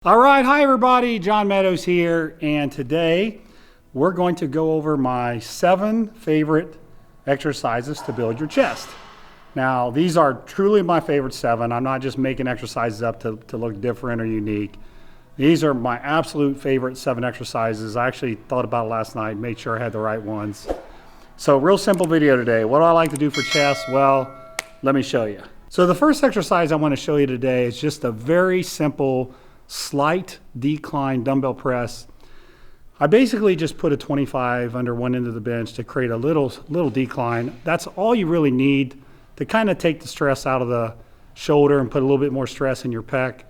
All right, hi everybody, John Meadows here, and today we're going to go over my 7 favorite exercises to build your chest. Now, these are truly my favorite 7. I'm not just making exercises up to look different or unique. These are my absolute favorite 7 exercises. I actually thought about it last night, made sure I had the right ones. So, real simple video today. What do I like to do for chest? Well, let me show you. So the first exercise I want to show you today is just a very simple slight decline dumbbell press. I basically just put a 25 under one end of the bench to create a little decline. That's all you really need to kind of take the stress out of the shoulder and put a little bit more stress in your pec.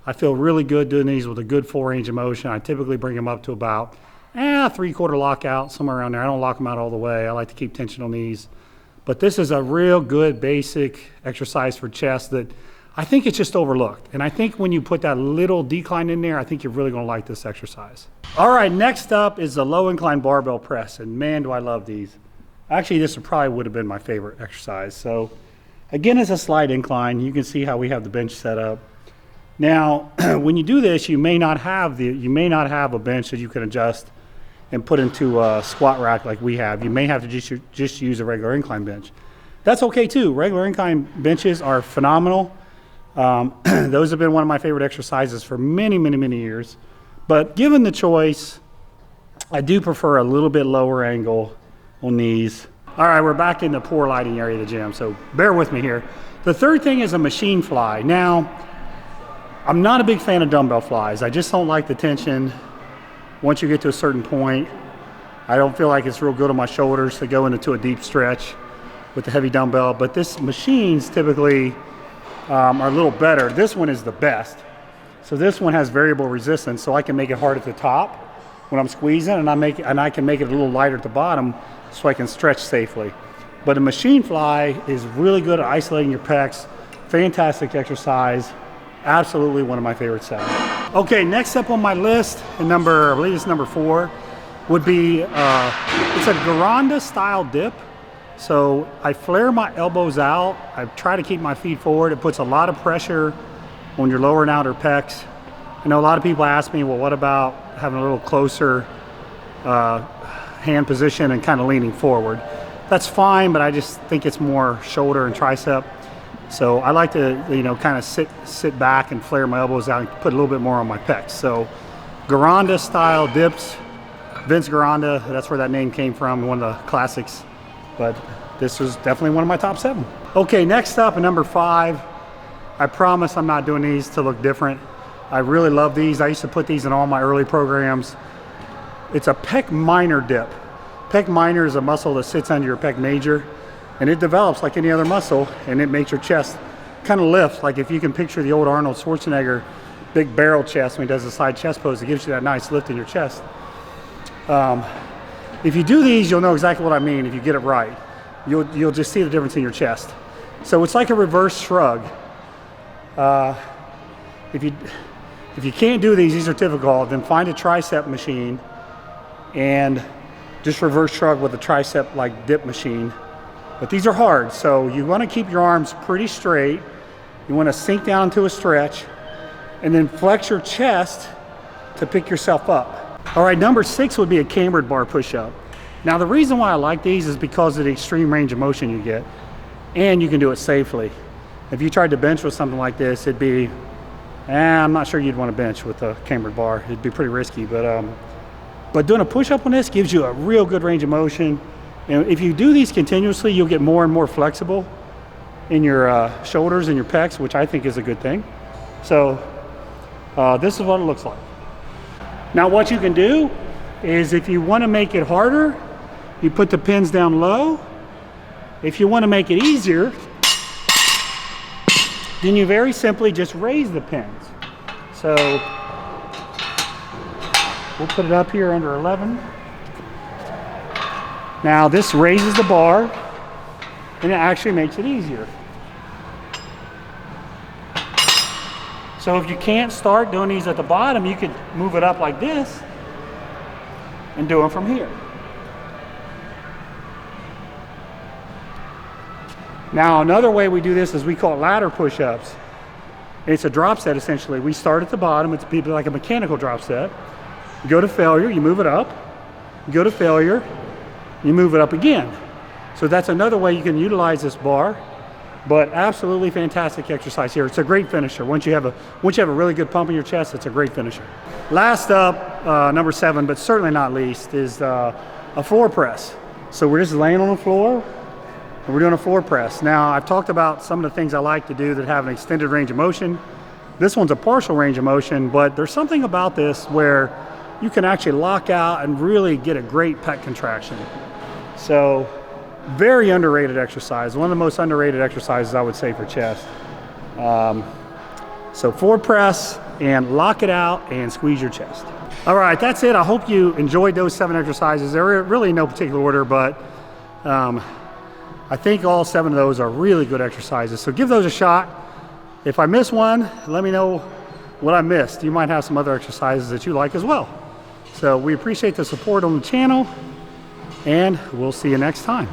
I feel really good doing these with a good full range of motion. I typically bring them up to about 3/4 lockout, somewhere around there. I don't lock them out all the way. I like to keep tension on these. But this is a real good basic exercise for chest that I think it's just overlooked. And I think when you put that little decline in there, I think you're really gonna like this exercise. All right, next up is the low incline barbell press. And man, do I love these. Actually, this probably would have been my favorite exercise. So again, it's a slight incline. You can see how we have the bench set up. Now, when you do this, you may not have a bench that you can adjust and put into a squat rack like we have. You may have to just use a regular incline bench. That's okay too. Regular incline benches are phenomenal. Those have been one of my favorite exercises for many years. But given the choice, I do prefer a little bit lower angle on these. All right, we're back in the poor lighting area of the gym, so bear with me here. The third thing is a machine fly. Now, I'm not a big fan of dumbbell flies. I just don't like the tension. Once you get to a certain point, I don't feel like it's real good on my shoulders to go into a deep stretch with the heavy dumbbell. But this machines typically are a little better. This one is the best. So this one has variable resistance, so I can make it hard at the top when I'm squeezing, and I can make it a little lighter at the bottom so I can stretch safely. But a machine fly is really good at isolating your pecs. Fantastic exercise. Absolutely one of my favorite 7. Okay, next up on my list, and I believe it's number 4, would be it's a Garanda style dip. So I flare my elbows out. I try to keep my feet forward. It puts a lot of pressure on your lower and outer pecs. I know a lot of people ask me, well, what about having a little closer hand position and kind of leaning forward? That's fine, but I just think it's more shoulder and tricep. So I like to, kind of sit back and flare my elbows out and put a little bit more on my pecs. So Garanda style dips, Vince Garanda, that's where that name came from, one of the classics. But this was definitely one of my top 7. Okay, next up, number 5. I promise I'm not doing these to look different. I really love these. I used to put these in all my early programs. It's a pec minor dip. Pec minor is a muscle that sits under your pec major, and it develops like any other muscle, and it makes your chest kind of lift. Like if you can picture the old Arnold Schwarzenegger big barrel chest when he does the side chest pose, it gives you that nice lift in your chest. If you do these, you'll know exactly what I mean. If you get it right, you'll just see the difference in your chest. So it's like a reverse shrug. If you can't do these are difficult, then find a tricep machine and just reverse shrug with a tricep like dip machine. But these are hard, so you want to keep your arms pretty straight. You want to sink down into a stretch and then flex your chest to pick yourself up. All right, number 6 would be a cambered bar push-up. Now, the reason why I like these is because of the extreme range of motion you get, and you can do it safely. If you tried to bench with something like this, it'd be, I'm not sure you'd want to bench with a cambered bar. It'd be pretty risky, but doing a push-up on this gives you a real good range of motion. And if you do these continuously, you'll get more and more flexible in your shoulders and your pecs, which I think is a good thing. So this is what it looks like. Now what you can do is if you want to make it harder, you put the pins down low. If you want to make it easier, then you very simply just raise the pins. So we'll put it up here under 11. Now this raises the bar and it actually makes it easier. So if you can't start doing these at the bottom, you could move it up like this and do them from here. Now another way we do this is we call it ladder push-ups. It's a drop set essentially. We start at the bottom. It's like a mechanical drop set. You go to failure, you move it up. You go to failure, you move it up again. So that's another way you can utilize this bar. But absolutely fantastic exercise here. It's a great finisher. Once you have a really good pump in your chest, it's a great finisher. Last up, number 7, but certainly not least, is a floor press. So we're just laying on the floor and we're doing a floor press. Now, I've talked about some of the things I like to do that have an extended range of motion. This one's a partial range of motion, but there's something about this where you can actually lock out and really get a great pec contraction. So, very underrated exercise. One of the most underrated exercises I would say for chest. So floor press and lock it out and squeeze your chest. All right, that's it. I hope you enjoyed those 7 exercises. They're really in no particular order, but I think all 7 of those are really good exercises. So give those a shot. If I miss one, let me know what I missed. You might have some other exercises that you like as well. So we appreciate the support on the channel, and we'll see you next time.